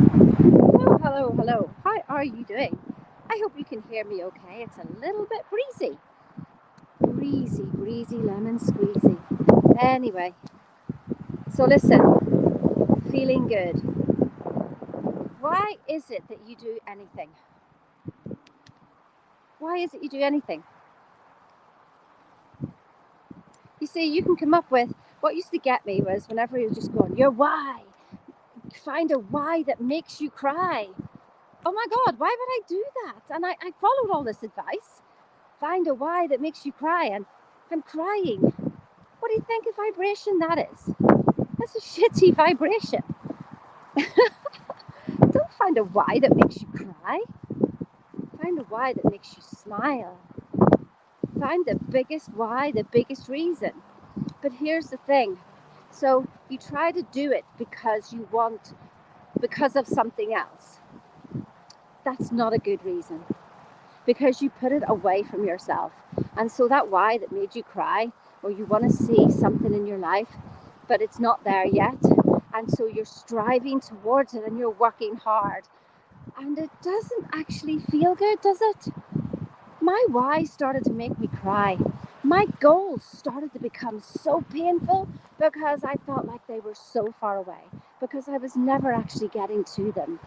Hello, hello, hello. How are you doing? I hope you can hear me okay. It's a little bit breezy. Breezy, breezy, lemon squeezy. Anyway, so listen, feeling good. Why is it that you do anything? Why is it you do anything? You see, you can come up with what used to get me was whenever you're just going, your why. Find a why that makes you cry. Oh my God, why would I do that? And I followed all this advice. Find a why that makes you cry. And I'm crying. What do you think of vibration that is? That's a shitty vibration. Don't find a why that makes you cry. Find a why that makes you smile. Find the biggest why, the biggest reason. But here's the thing. So you try to do it because you want, because of something else. That's not a good reason because you put it away from yourself. And so that why that made you cry, or you want to see something in your life, but it's not there yet. And so you're striving towards it and you're working hard. And it doesn't actually feel good, does it? My why started to make me cry. My goals started to become so painful because I felt like they were so far away, because I was never actually getting to them.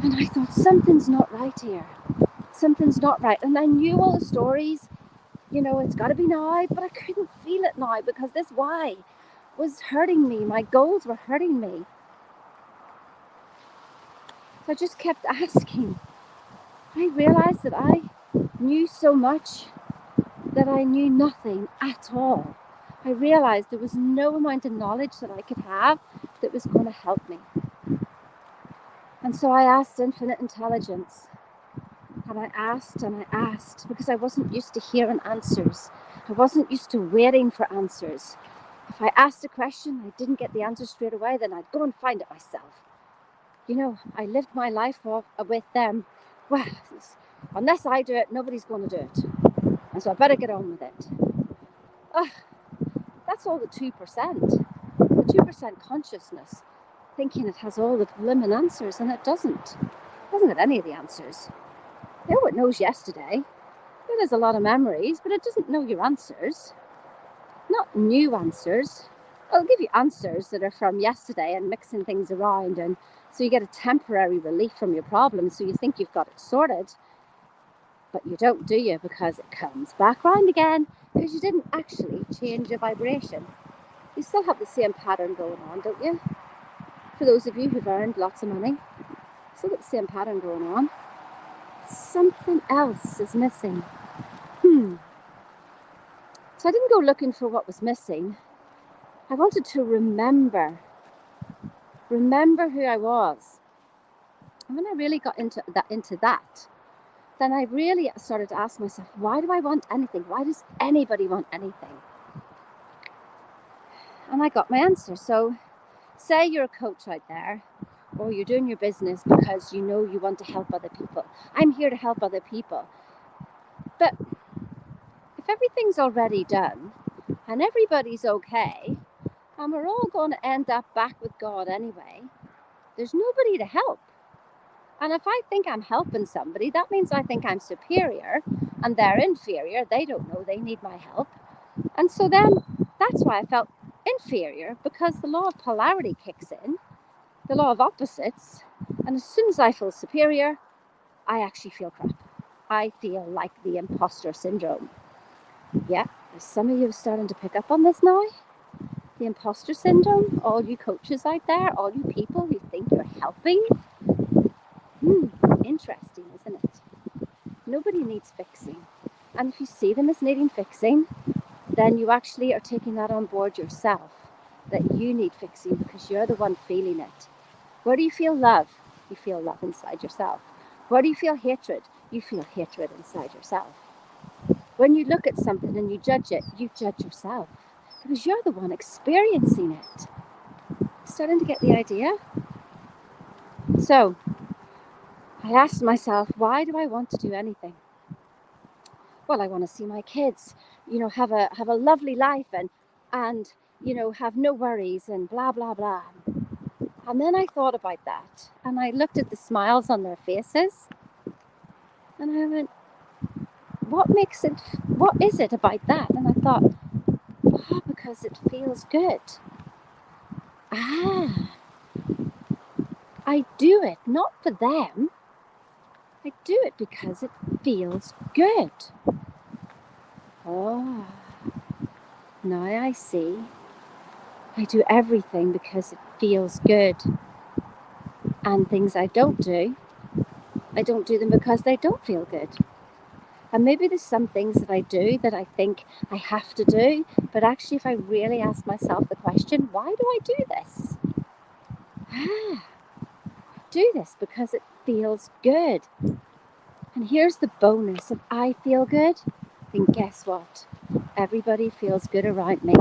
And I thought, something's not right here. Something's not right. And I knew all the stories, it's got to be now, but I couldn't feel it now because this why was hurting me. My goals were hurting me. So I just kept asking. I realized that I knew so much that I knew nothing at all. I realized there was no amount of knowledge that I could have that was going to help me. And so I asked infinite intelligence. And I asked because I wasn't used to hearing answers. I wasn't used to waiting for answers. If I asked a question, I didn't get the answer straight away, then I'd go and find it myself. I lived my life with them. Well, unless I do it, nobody's going to do it. And so I better get on with it. Oh, that's all the 2%. The 2% consciousness, thinking it has all the blimmin' answers, and it doesn't. It doesn't have any of the answers. It knows yesterday. It has a lot of memories, but it doesn't know your answers. Not new answers. It'll give you answers that are from yesterday and mixing things around, and so you get a temporary relief from your problem, so you think you've got it sorted, but you don't, do you? Because it comes back round again, because you didn't actually change your vibration. You still have the same pattern going on, don't you? For those of you who've earned lots of money, still got the same pattern going on. Something else is missing. So I didn't go looking for what was missing. I wanted to remember who I was. And when I really got into that, then I really started to ask myself, why do I want anything? Why does anybody want anything? And I got my answer. So say you're a coach out there, or you're doing your business because you know you want to help other people. I'm here to help other people. But if everything's already done and everybody's okay, and we're all going to end up back with God anyway, there's nobody to help. And if I think I'm helping somebody, that means I think I'm superior and they're inferior. They don't know they need my help. And so then that's why I felt inferior, because the law of polarity kicks in, the law of opposites. And as soon as I feel superior, I actually feel crap. I feel like the imposter syndrome. Yeah, some of you are starting to pick up on this now. The imposter syndrome, all you coaches out there, all you people who think you're helping. Interesting, isn't it? Nobody needs fixing. And if you see them as needing fixing, then you actually are taking that on board yourself, that you need fixing because you're the one feeling it. Where do you feel love? You feel love inside yourself. Where do you feel hatred? You feel hatred inside yourself. When you look at something and you judge it, you judge yourself because you're the one experiencing it. Starting to get the idea? So I asked myself, why do I want to do anything? Well, I want to see my kids, have a lovely life and have no worries and blah blah blah. And then I thought about that, and I looked at the smiles on their faces, and I went, what is it about that? And I thought, oh, because it feels good. Ah, I do it not for them. I do it because it feels good. Oh, now I see. I do everything because it feels good. And things I don't do them because they don't feel good. And maybe there's some things that I do that I think I have to do, but actually if I really ask myself the question, why do I do this? I do this because it feels good. And here's the bonus: if I feel good, then guess what? Everybody feels good around me.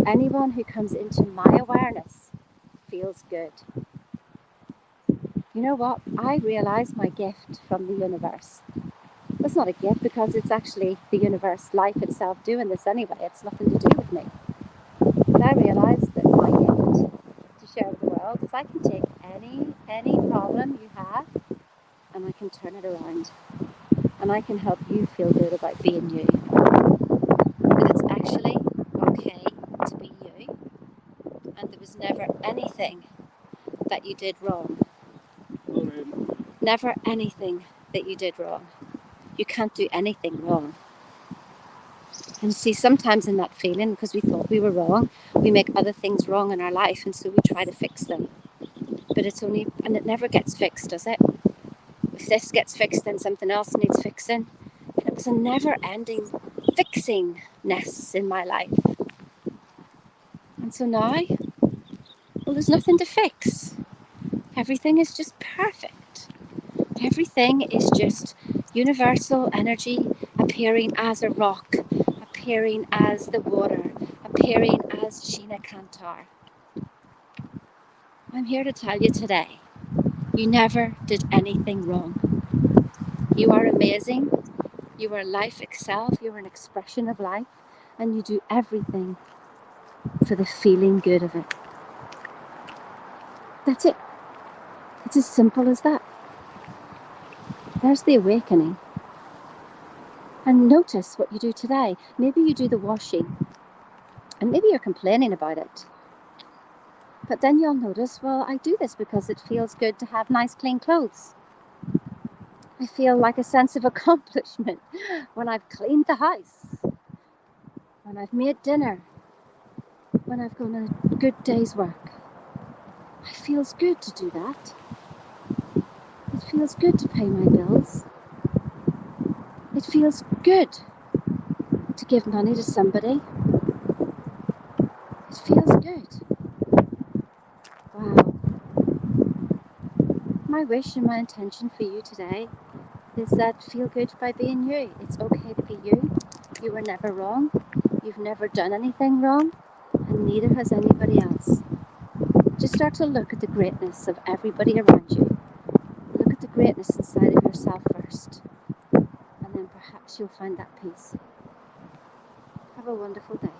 Anyone who comes into my awareness feels good. You know what? I realise my gift from the universe. It's not a gift because it's actually the universe, life itself doing this anyway. It's nothing to do with me. But I realise that my gift to share with the world is I can take any problem you have and I can turn it around. And I can help you feel good about being you. That it's actually okay to be you. And there was never anything that you did wrong. Never anything that you did wrong. You can't do anything wrong. And see, sometimes in that feeling, because we thought we were wrong, we make other things wrong in our life, and so we try to fix them. But and it never gets fixed, does it? If this gets fixed, then something else needs fixing. And it was a never-ending fixingness in my life. And so now, well, there's nothing to fix. Everything is just perfect. Everything is just universal energy appearing as a rock, appearing as the water, appearing as Sheena Kantar. I'm here to tell you today, you never did anything wrong. You are amazing. You are life itself. You are an expression of life. And you do everything for the feeling good of it. That's it. It's as simple as that. There's the awakening. And notice what you do today. Maybe you do the washing. And maybe you're complaining about it. But then you'll notice, well, I do this because it feels good to have nice clean clothes. I feel like a sense of accomplishment when I've cleaned the house, when I've made dinner, when I've done a good day's work. It feels good to do that. It feels good to pay my bills. It feels good to give money to somebody. It feels good. Wow. My wish and my intention for you today is that feel good by being you. It's okay to be you. You were never wrong. You've never done anything wrong, and neither has anybody else. Just start to look at the greatness of everybody around you. Look at the greatness inside of yourself first, and then perhaps you'll find that peace. Have a wonderful day.